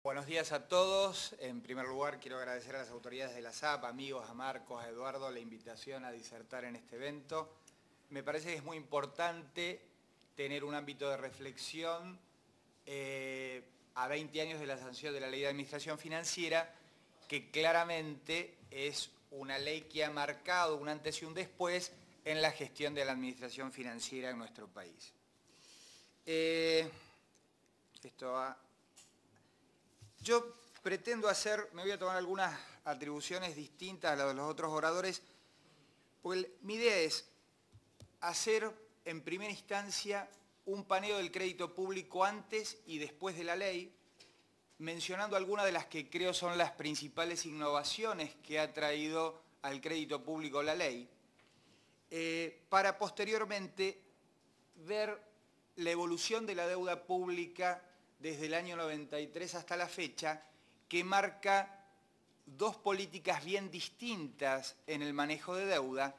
Buenos días a todos. En primer lugar, quiero agradecer a las autoridades de la SAP, amigos, a Marcos, a Eduardo, la invitación a disertar en este evento. Me parece que es muy importante tener un ámbito de reflexión a 20 años de la sanción de la Ley de Administración Financiera, que claramente es una ley que ha marcado un antes y un después en la gestión de la administración financiera en nuestro país. Yo pretendo me voy a tomar algunas atribuciones distintas a las de los otros oradores, porque mi idea es hacer en primera instancia un paneo del crédito público antes y después de la ley, mencionando algunas de las que creo son las principales innovaciones que ha traído al crédito público la ley, para posteriormente ver la evolución de la deuda pública desde el año 93 hasta la fecha, que marca dos políticas bien distintas en el manejo de deuda,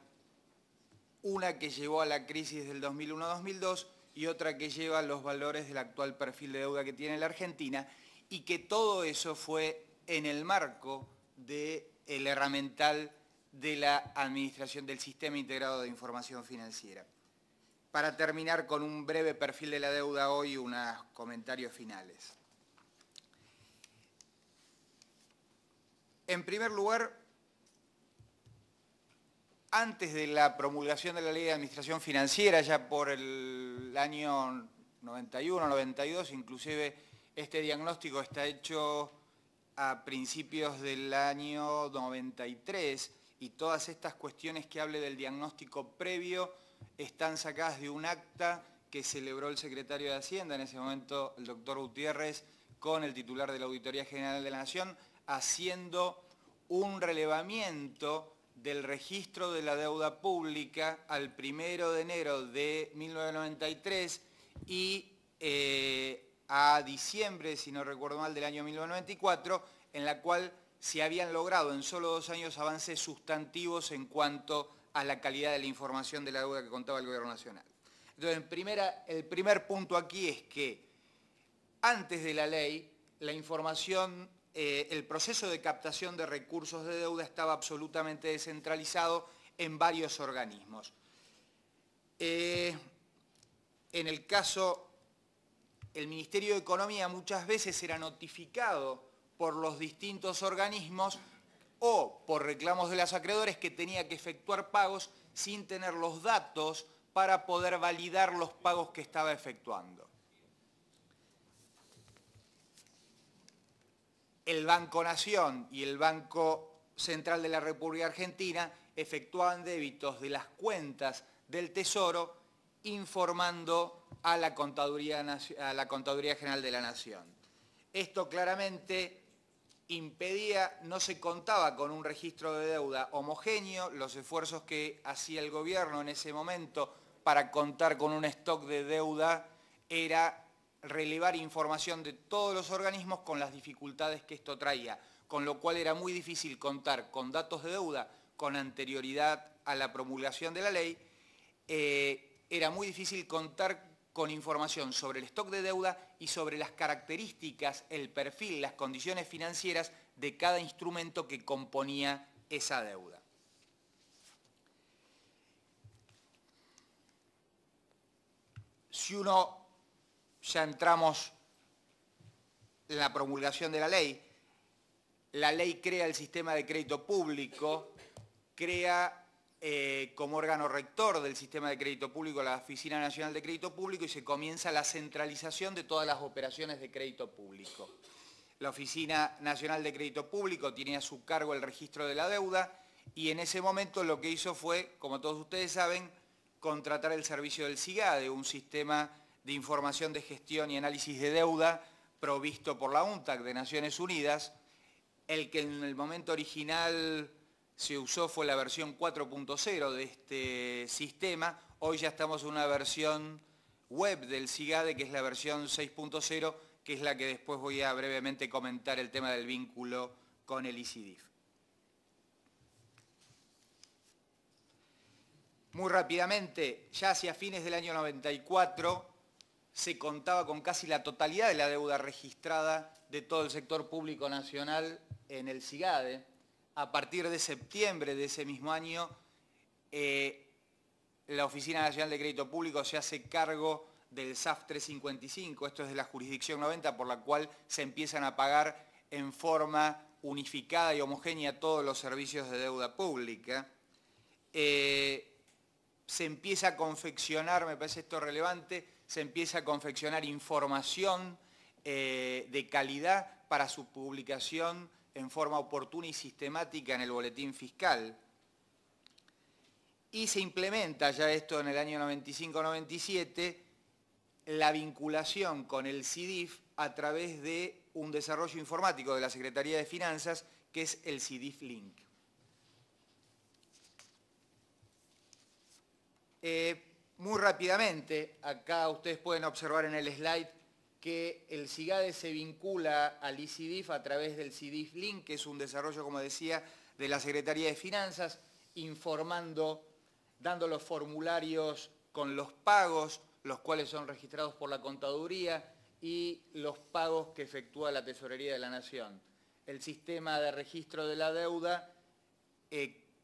una que llevó a la crisis del 2001-2002 y otra que lleva a los valores del actual perfil de deuda que tiene la Argentina, y que todo eso fue en el marco del herramental de la administración del Sistema Integrado de Información Financiera. Para terminar con un breve perfil de la deuda hoy y unos comentarios finales. En primer lugar, antes de la promulgación de la Ley de Administración Financiera, ya por el año 91, 92, inclusive este diagnóstico está hecho a principios del año 93, y todas estas cuestiones que hable del diagnóstico previo están sacadas de un acta que celebró el secretario de Hacienda, en ese momento el doctor Gutiérrez, con el titular de la Auditoría General de la Nación, haciendo un relevamiento del registro de la deuda pública al 1 de enero de 1993 y a diciembre, si no recuerdo mal, del año 1994, en la cual se habían logrado en solo 2 años avances sustantivos en cuanto a la calidad de la información de la deuda que contaba el Gobierno Nacional. Entonces, el primer punto aquí es que antes de la ley, la información, el proceso de captación de recursos de deuda estaba absolutamente descentralizado en varios organismos. En el caso, el Ministerio de Economía muchas veces era notificado por los distintos organismos o por reclamos de los acreedores que tenía que efectuar pagos sin tener los datos para poder validar los pagos que estaba efectuando. El Banco Nación y el Banco Central de la República Argentina efectuaban débitos de las cuentas del Tesoro informando a la Contaduría General de la Nación. Esto claramente impedía, no se contaba con un registro de deuda homogéneo. Los esfuerzos que hacía el gobierno en ese momento para contar con un stock de deuda era relevar información de todos los organismos con las dificultades que esto traía, con lo cual era muy difícil contar con datos de deuda con anterioridad a la promulgación de la ley, era muy difícil contar con información sobre el stock de deuda y sobre las características, el perfil, las condiciones financieras de cada instrumento que componía esa deuda. Si ya entramos en la promulgación de la ley crea el sistema de crédito público, crea como órgano rector del sistema de crédito público la Oficina Nacional de Crédito Público y se comienza la centralización de todas las operaciones de crédito público. La Oficina Nacional de Crédito Público tiene a su cargo el registro de la deuda y en ese momento lo que hizo fue, como todos ustedes saben, contratar el servicio del SIGADE, un sistema de información de gestión y análisis de deuda provisto por la UNTAC de Naciones Unidas. El que en el momento original se usó fue la versión 4.0 de este sistema. Hoy ya estamos en una versión web del SIGADE, que es la versión 6.0, que es la que después voy a brevemente comentar el tema del vínculo con el ICIDIF. Muy rápidamente, ya hacia fines del año 94 se contaba con casi la totalidad de la deuda registrada de todo el sector público nacional en el SIGADE. A partir de septiembre de ese mismo año, la Oficina Nacional de Crédito Público se hace cargo del SAF 355, esto es de la jurisdicción 90, por la cual se empiezan a pagar en forma unificada y homogénea todos los servicios de deuda pública. Se empieza a confeccionar, me parece esto relevante, se empieza a confeccionar información de calidad para su publicación en forma oportuna y sistemática en el boletín fiscal. Y se implementa ya esto en el año 95-97, la vinculación con el CIDIF a través de un desarrollo informático de la Secretaría de Finanzas, que es el CIDIF Link. Muy rápidamente, acá ustedes pueden observar en el slide que el SIGADE se vincula al ICIDIF a través del CIDIF Link, que es un desarrollo, como decía, de la Secretaría de Finanzas, informando, dando los formularios con los pagos, los cuales son registrados por la Contaduría, y los pagos que efectúa la Tesorería de la Nación. El sistema de registro de la deuda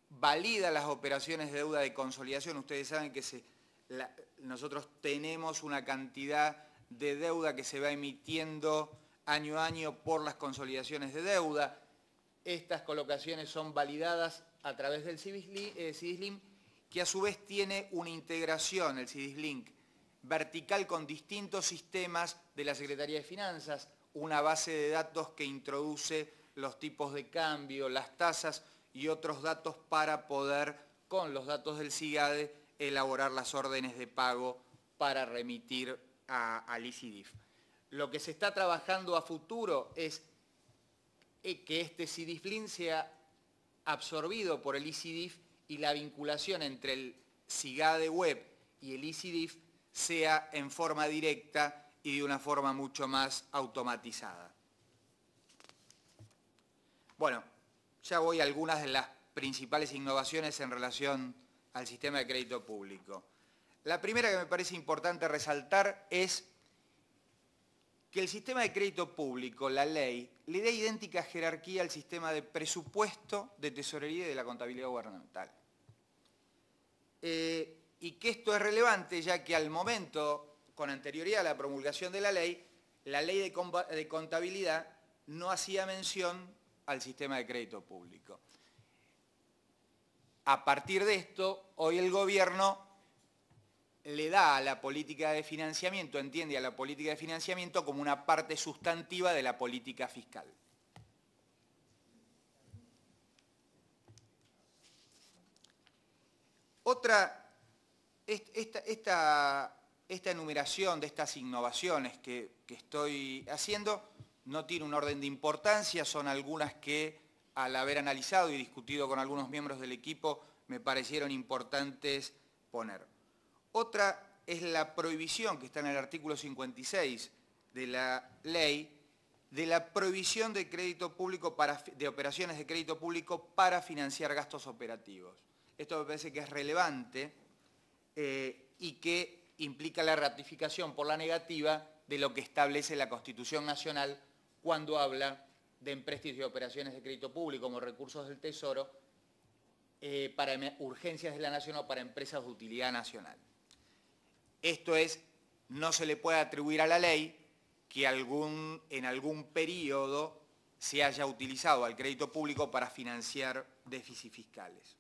valida las operaciones de deuda de consolidación. Ustedes saben que nosotros tenemos una cantidad de deuda que se va emitiendo año a año por las consolidaciones de deuda. Estas colocaciones son validadas a través del CIDISLINK, que a su vez tiene una integración, el CIDISLINK, vertical con distintos sistemas de la Secretaría de Finanzas, una base de datos que introduce los tipos de cambio, las tasas y otros datos para poder, con los datos del SIGADE, elaborar las órdenes de pago para remitir al ICIDIF. Lo que se está trabajando a futuro es que este CIDIF-LINK sea absorbido por el ICIDIF y la vinculación entre el SIGADE web y el ICIDIF sea en forma directa y de una forma mucho más automatizada. Bueno, ya voy a algunas de las principales innovaciones en relación al sistema de crédito público. La primera que me parece importante resaltar es que el sistema de crédito público, la ley, le da idéntica jerarquía al sistema de presupuesto, de tesorería y de la contabilidad gubernamental. Y que esto es relevante ya que al momento, con anterioridad a la promulgación de la ley de contabilidad no hacía mención al sistema de crédito público. A partir de esto, hoy el gobierno le da a la política de financiamiento, entiende a la política de financiamiento como una parte sustantiva de la política fiscal. Esta enumeración de estas innovaciones que estoy haciendo no tiene un orden de importancia, son algunas que al haber analizado y discutido con algunos miembros del equipo me parecieron importantes poner. Otra es la prohibición que está en el artículo 56 de la ley de la prohibición de crédito público de operaciones de crédito público para financiar gastos operativos. Esto me parece que es relevante y que implica la ratificación por la negativa de lo que establece la Constitución Nacional cuando habla de empréstitos y operaciones de crédito público como recursos del Tesoro para urgencias de la Nación o para empresas de utilidad nacional. Esto es, no se le puede atribuir a la ley que en algún periodo se haya utilizado al crédito público para financiar déficits fiscales.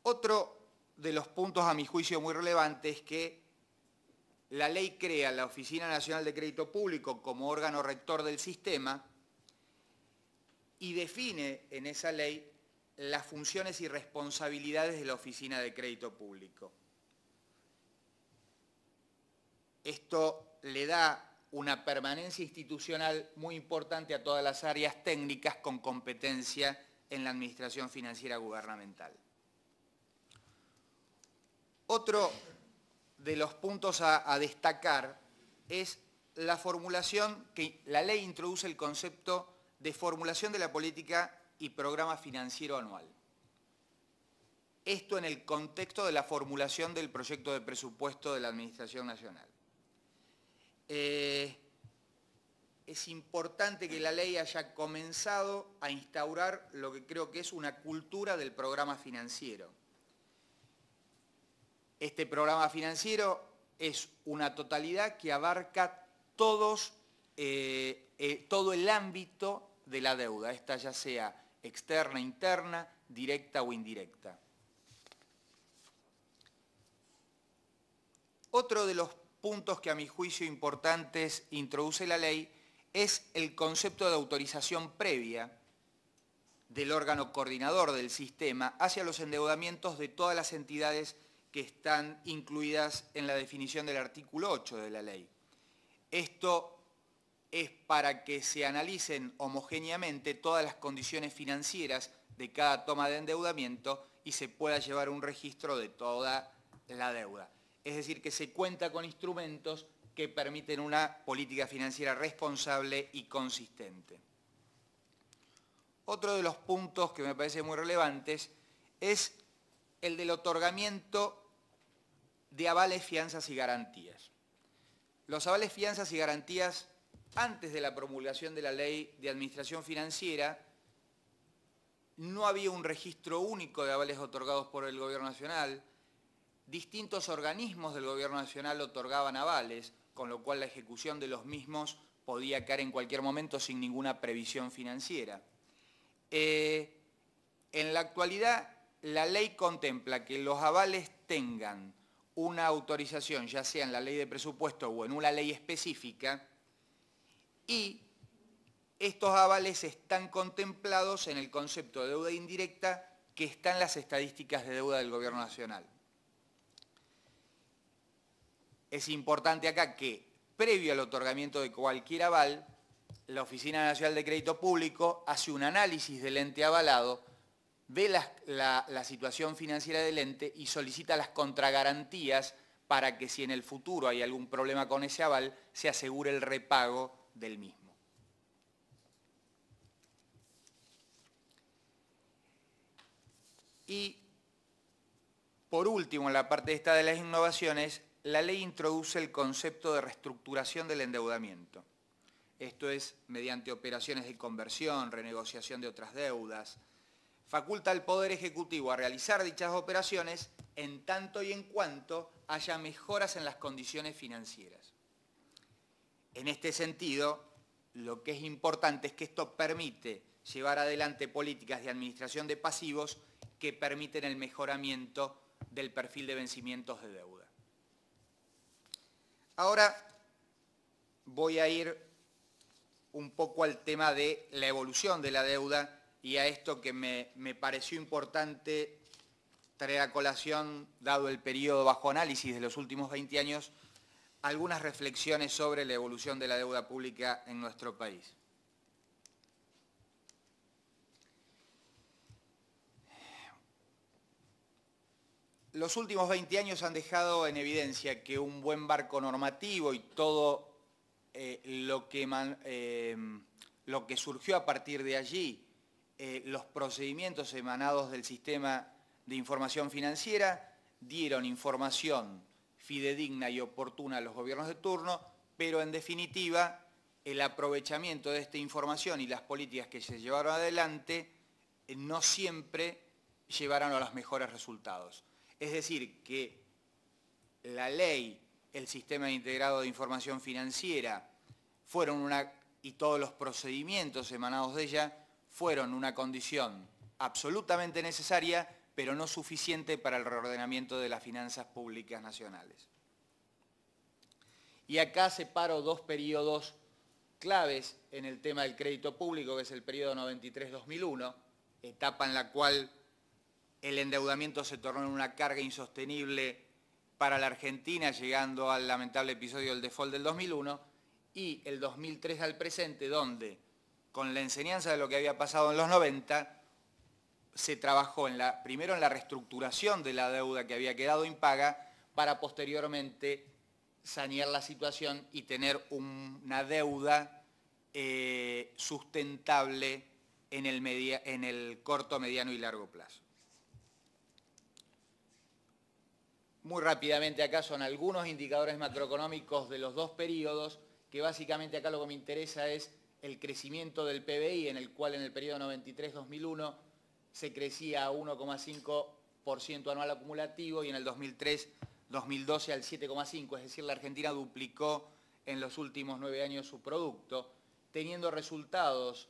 Otro de los puntos a mi juicio muy relevante es que la ley crea la Oficina Nacional de Crédito Público como órgano rector del sistema y define en esa ley las funciones y responsabilidades de la Oficina de Crédito Público. Esto le da una permanencia institucional muy importante a todas las áreas técnicas con competencia en la administración financiera gubernamental. Otro de los puntos a destacar es la formulación, que la ley introduce el concepto de formulación de la política y programa financiero anual. Esto en el contexto de la formulación del proyecto de presupuesto de la Administración Nacional. Es importante que la ley haya comenzado a instaurar lo que creo que es una cultura del programa financiero. Este programa financiero es una totalidad que abarca todo el ámbito de la deuda, esta ya sea externa, interna, directa o indirecta. Otro de los puntos que a mi juicio importantes introduce la ley es el concepto de autorización previa del órgano coordinador del sistema hacia los endeudamientos de todas las entidades que están incluidas en la definición del artículo 8 de la ley. Esto es para que se analicen homogéneamente todas las condiciones financieras de cada toma de endeudamiento y se pueda llevar un registro de toda la deuda. Es decir, que se cuenta con instrumentos que permiten una política financiera responsable y consistente. Otro de los puntos que me parece muy relevantes es el del otorgamiento de avales, fianzas y garantías. Los avales, fianzas y garantías, antes de la promulgación de la Ley de Administración Financiera, no había un registro único de avales otorgados por el Gobierno Nacional. Distintos organismos del Gobierno Nacional otorgaban avales, con lo cual la ejecución de los mismos podía caer en cualquier momento sin ninguna previsión financiera. En la actualidad, la ley contempla que los avales tengan una autorización, ya sea en la ley de presupuesto o en una ley específica, y estos avales están contemplados en el concepto de deuda indirecta que está en las estadísticas de deuda del Gobierno Nacional. Es importante acá que, previo al otorgamiento de cualquier aval, la Oficina Nacional de Crédito Público hace un análisis del ente avalado, ve la situación financiera del ente y solicita las contragarantías para que si en el futuro hay algún problema con ese aval, se asegure el repago del mismo. Y, por último, en la parte esta de las innovaciones, la ley introduce el concepto de reestructuración del endeudamiento. Esto es mediante operaciones de conversión, renegociación de otras deudas. Faculta al Poder Ejecutivo a realizar dichas operaciones en tanto y en cuanto haya mejoras en las condiciones financieras. En este sentido, lo que es importante es que esto permite llevar adelante políticas de administración de pasivos que permiten el mejoramiento del perfil de vencimientos de deuda. Ahora voy a ir un poco al tema de la evolución de la deuda y a esto que me pareció importante traer a colación, dado el periodo bajo análisis de los últimos 20 años, algunas reflexiones sobre la evolución de la deuda pública en nuestro país. Los últimos 20 años han dejado en evidencia que un buen marco normativo y todo lo que surgió a partir de allí, los procedimientos emanados del sistema de información financiera, dieron información fidedigna y oportuna a los gobiernos de turno, pero en definitiva el aprovechamiento de esta información y las políticas que se llevaron adelante no siempre llevaron a los mejores resultados. Es decir, que la ley, el sistema integrado de información financiera, y todos los procedimientos emanados de ella fueron una condición absolutamente necesaria, pero no suficiente para el reordenamiento de las finanzas públicas nacionales. Y acá separo dos periodos claves en el tema del crédito público, que es el periodo 93-2001, etapa en la cual el endeudamiento se tornó en una carga insostenible para la Argentina, llegando al lamentable episodio del default del 2001, y el 2003 al presente, donde, con la enseñanza de lo que había pasado en los 90, se trabajó primero en la reestructuración de la deuda que había quedado impaga, para posteriormente sanear la situación y tener una deuda sustentable en el corto, mediano y largo plazo. Muy rápidamente acá son algunos indicadores macroeconómicos de los dos periodos, que básicamente acá lo que me interesa es el crecimiento del PBI, en el cual en el periodo 93-2001 se crecía a 1,5% anual acumulativo y en el 2003-2012 al 7,5%, es decir, la Argentina duplicó en los últimos 9 años su producto, teniendo resultados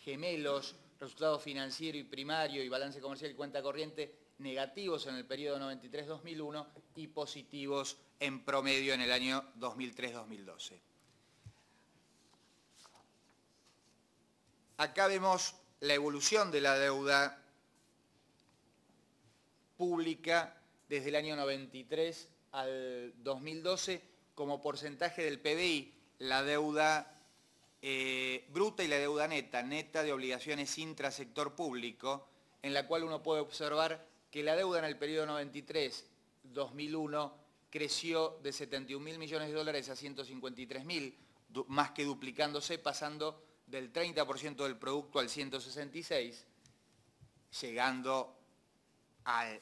gemelos, resultados financiero y primario y balance comercial y cuenta corriente negativos en el periodo 93-2001 y positivos en promedio en el año 2003-2012. Acá vemos la evolución de la deuda pública desde el año 93 al 2012 como porcentaje del PBI, la deuda bruta y la deuda neta de obligaciones intrasector público, en la cual uno puede observar que la deuda en el periodo 93-2001 creció de 71.000 millones de dólares a 153.000, más que duplicándose, pasando del 30% del producto al 166%, llegando a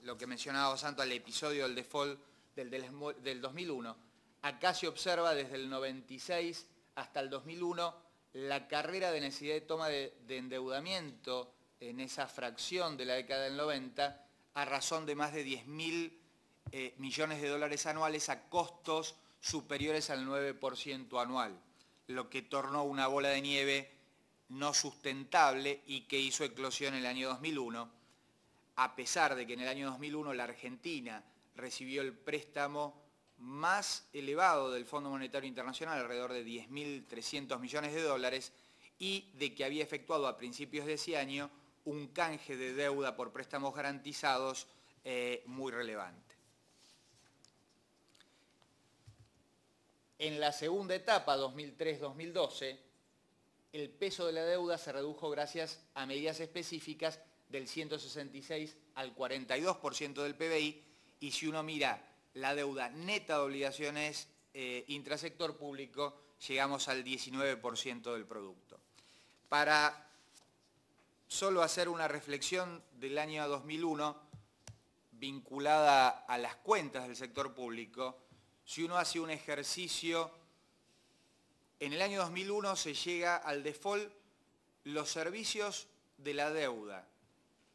lo que mencionaba Santo, al episodio del default del 2001. Acá se observa desde el 96 hasta el 2001 la carrera de necesidad de toma de endeudamiento en esa fracción de la década del 90 a razón de más de 10.000 millones de dólares anuales a costos superiores al 9% anual, lo que tornó una bola de nieve no sustentable y que hizo eclosión en el año 2001, a pesar de que en el año 2001 la Argentina recibió el préstamo más elevado del Fondo Monetario Internacional, alrededor de 10.300 millones de dólares, y de que había efectuado a principios de ese año un canje de deuda por préstamos garantizados muy relevante. En la segunda etapa, 2003-2012, el peso de la deuda se redujo gracias a medidas específicas del 166 al 42% del PBI, y si uno mira la deuda neta de obligaciones intrasector público, llegamos al 19% del producto. Para solo hacer una reflexión del año 2001 vinculada a las cuentas del sector público, si uno hace un ejercicio, en el año 2001 se llega al default los servicios de la deuda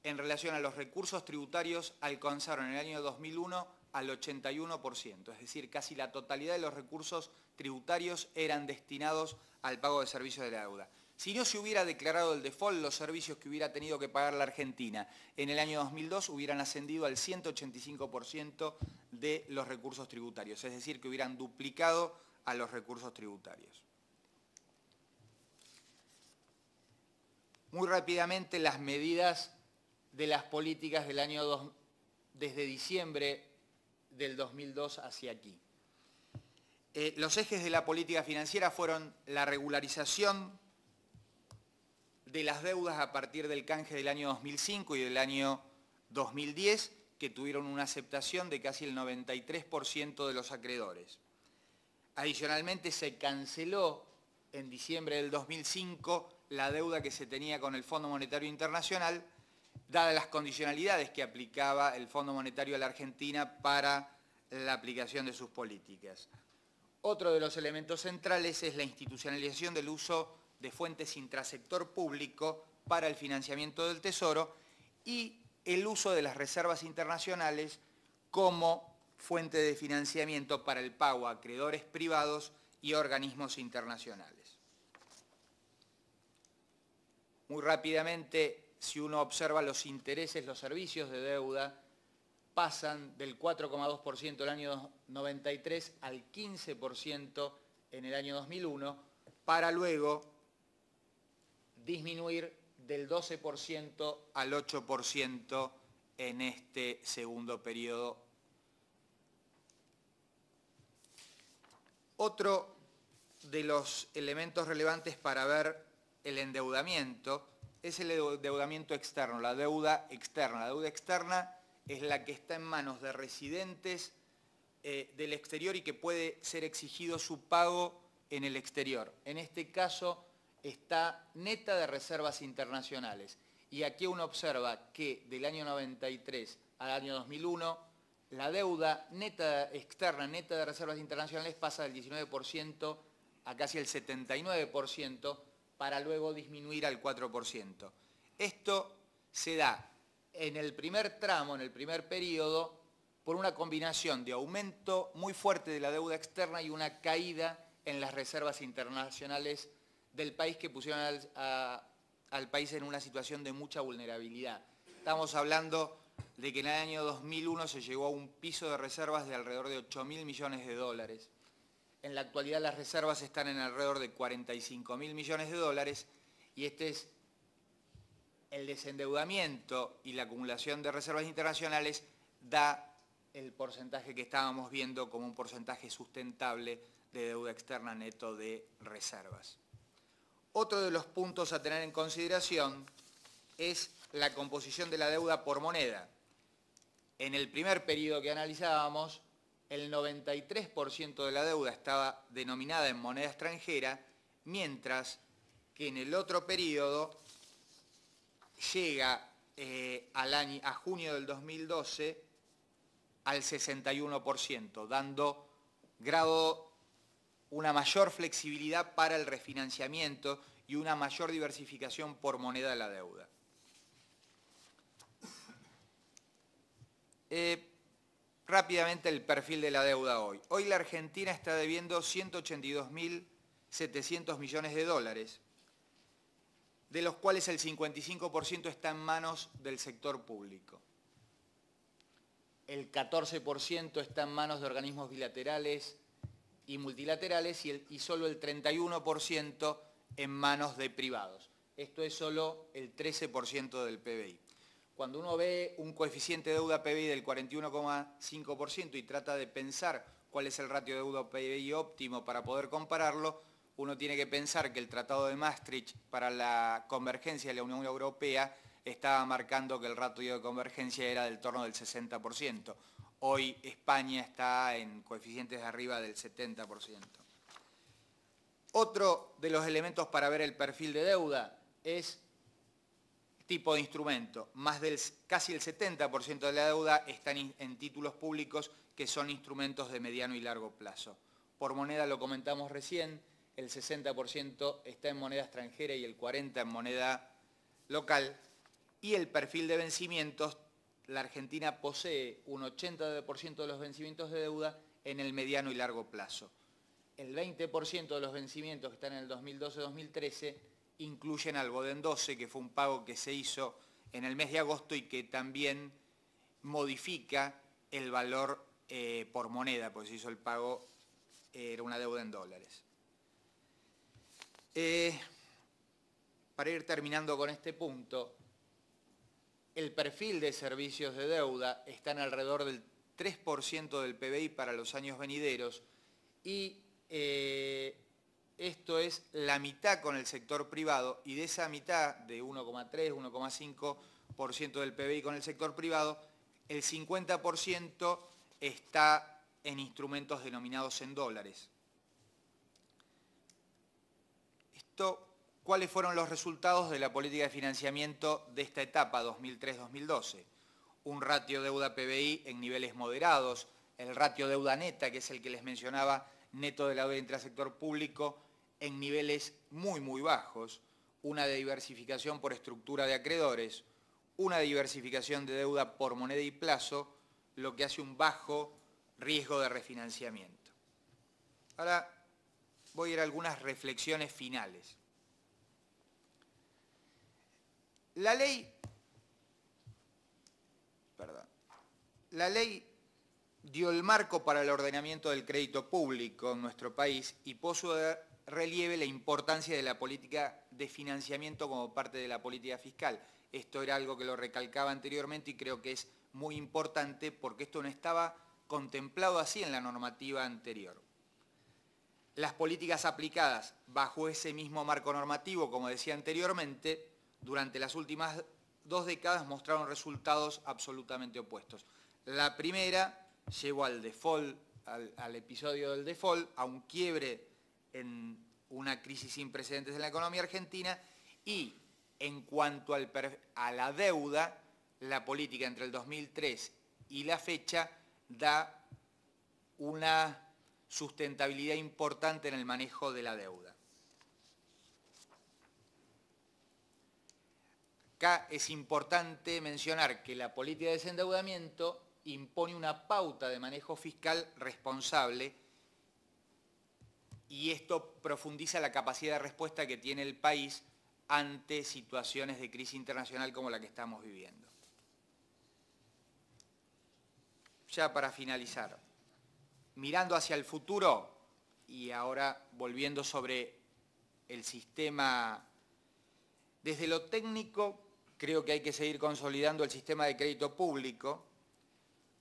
en relación a los recursos tributarios alcanzaron en el año 2001 al 81%, es decir, casi la totalidad de los recursos tributarios eran destinados al pago de servicios de la deuda. Si no se hubiera declarado el default, los servicios que hubiera tenido que pagar la Argentina en el año 2002 hubieran ascendido al 185% de los recursos tributarios, es decir, que hubieran duplicado a los recursos tributarios. Muy rápidamente las medidas de las políticas del año desde diciembre del 2002 hacia aquí. Los ejes de la política financiera fueron la regularización de las deudas a partir del canje del año 2005 y del año 2010, que tuvieron una aceptación de casi el 93% de los acreedores. Adicionalmente se canceló en diciembre del 2005 la deuda que se tenía con el Fondo Monetario Internacional, dadas las condicionalidades que aplicaba el Fondo Monetario a la Argentina para la aplicación de sus políticas. Otro de los elementos centrales es la institucionalización del uso de fuentes intrasector público para el financiamiento del Tesoro y el uso de las reservas internacionales como fuente de financiamiento para el pago a acreedores privados y organismos internacionales. Muy rápidamente, si uno observa los intereses, los servicios de deuda, pasan del 4,2% el año 93 al 15% en el año 2001, para luego disminuir del 12% al 8% en este segundo periodo. Otro de los elementos relevantes para ver el endeudamiento es el endeudamiento externo, la deuda externa. La deuda externa es la que está en manos de residentes del exterior y que puede ser exigido su pago en el exterior. En este caso está neta de reservas internacionales Y aquí uno observa que del año 93 al año 2001, la deuda neta externa, neta de reservas internacionales, pasa del 19% a casi el 79%, para luego disminuir al 4%. Esto se da en el primer tramo, en el primer periodo, por una combinación de aumento muy fuerte de la deuda externa y una caída en las reservas internacionales del país, que pusieron al país en una situación de mucha vulnerabilidad. Estamos hablando de que en el año 2001 se llegó a un piso de reservas de alrededor de 8.000 millones de dólares. En la actualidad las reservas están en alrededor de 45.000 millones de dólares, y este es el desendeudamiento y la acumulación de reservas internacionales da el porcentaje que estábamos viendo como un porcentaje sustentable de deuda externa neto de reservas. Otro de los puntos a tener en consideración es la composición de la deuda por moneda. En el primer periodo que analizábamos, el 93% de la deuda estaba denominada en moneda extranjera, mientras que en el otro periodo llega a junio del 2012 al 61%, dando una mayor flexibilidad para el refinanciamiento y una mayor diversificación por moneda de la deuda. Rápidamente el perfil de la deuda hoy. Hoy la Argentina está debiendo 182.700 millones de dólares, de los cuales el 55% está en manos del sector público. El 14% está en manos de organismos bilaterales y multilaterales y solo el 31% en manos de privados. Esto es solo el 13% del PBI. Cuando uno ve un coeficiente de deuda PBI del 41,5% y trata de pensar cuál es el ratio de deuda PBI óptimo para poder compararlo, uno tiene que pensar que el Tratado de Maastricht para la convergencia de la Unión Europea estaba marcando que el ratio de convergencia era del torno del 60%. Hoy España está en coeficientes de arriba del 70%. Otro de los elementos para ver el perfil de deuda es tipo de instrumento. Casi el 70% de la deuda está en títulos públicos, que son instrumentos de mediano y largo plazo. Por moneda lo comentamos recién, el 60% está en moneda extranjera y el 40% en moneda local. Y el perfil de vencimientos, la Argentina posee un 80% de los vencimientos de deuda en el mediano y largo plazo. El 20% de los vencimientos que están en el 2012-2013 incluyen Alboden 12, que fue un pago que se hizo en el mes de agosto y que también modifica el valor por moneda, porque se hizo el pago, era una deuda en dólares. Para ir terminando con este punto, el perfil de servicios de deuda está en alrededor del 3% del PBI para los años venideros y esto es la mitad con el sector privado, y de esa mitad, de 1,3, 1,5% del PBI con el sector privado, el 50% está en instrumentos denominados en dólares. ¿Cuáles fueron los resultados de la política de financiamiento de esta etapa 2003-2012? Un ratio deuda-PBI en niveles moderados, el ratio deuda neta, que es el que les mencionaba, neto de la deuda intrasector público, en niveles muy, muy bajos, una diversificación por estructura de acreedores, una diversificación de deuda por moneda y plazo, lo que hace un bajo riesgo de refinanciamiento. Ahora voy a ir a algunas reflexiones finales. La ley dio el marco para el ordenamiento del crédito público en nuestro país y puso de relieve la importancia de la política de financiamiento como parte de la política fiscal. Esto era algo que lo recalcaba anteriormente y creo que es muy importante porque esto no estaba contemplado así en la normativa anterior. Las políticas aplicadas bajo ese mismo marco normativo, como decía anteriormente, durante las últimas 2 décadas mostraron resultados absolutamente opuestos. La primera llevó al default, al episodio del default, a un quiebre en una crisis sin precedentes en la economía argentina, y En cuanto a la deuda, la política entre el 2003 y la fecha da una sustentabilidad importante en el manejo de la deuda. Acá es importante mencionar que la política de desendeudamiento impone una pauta de manejo fiscal responsable y esto profundiza la capacidad de respuesta que tiene el país ante situaciones de crisis internacional como la que estamos viviendo. Ya para finalizar, mirando hacia el futuro y ahora volviendo sobre el sistema, desde lo técnico creo que hay que seguir consolidando el sistema de crédito público.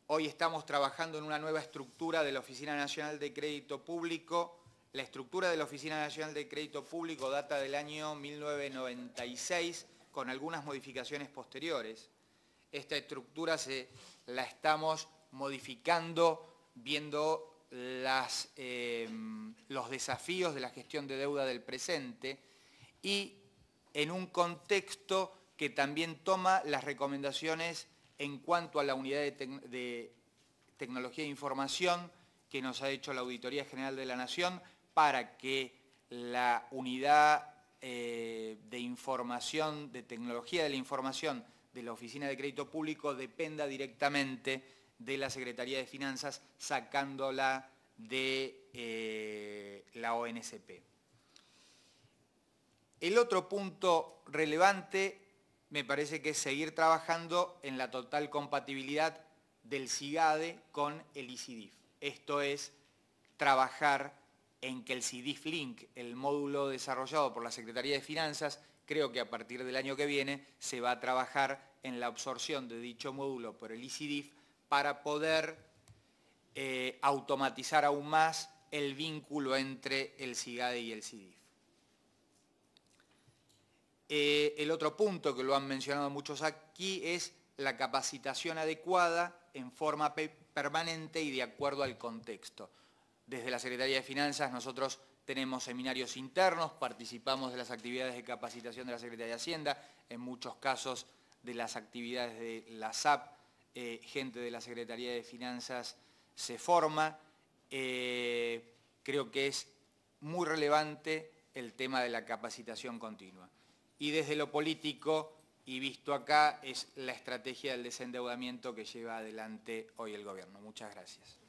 Hoy estamos trabajando en una nueva estructura de la Oficina Nacional de Crédito Público. La estructura de la Oficina Nacional de Crédito Público data del año 1996, con algunas modificaciones posteriores. Esta estructura la estamos modificando, viendo los desafíos de la gestión de deuda del presente y en un contexto que también toma las recomendaciones en cuanto a la unidad de tecnología de información que nos ha hecho la Auditoría General de la Nación para que la unidad de información, de tecnología de la información de la Oficina de Crédito Público dependa directamente de la Secretaría de Finanzas, sacándola de la ONCP. El otro punto relevante me parece que es seguir trabajando en la total compatibilidad del SIGADE con el ICIDIF. Esto es trabajar en que el SIDIF Link, el módulo desarrollado por la Secretaría de Finanzas, creo que a partir del año que viene se va a trabajar en la absorción de dicho módulo por el ICIDIF para poder automatizar aún más el vínculo entre el SIGADE y el SIDIF. El otro punto que lo han mencionado muchos aquí es la capacitación adecuada en forma permanente y de acuerdo al contexto. Desde la Secretaría de Finanzas nosotros tenemos seminarios internos, participamos de las actividades de capacitación de la Secretaría de Hacienda, en muchos casos de las actividades de la SAP, gente de la Secretaría de Finanzas se forma. Creo que es muy relevante el tema de la capacitación continua. Y desde lo político, y visto acá, es la estrategia del desendeudamiento que lleva adelante hoy el Gobierno. Muchas gracias.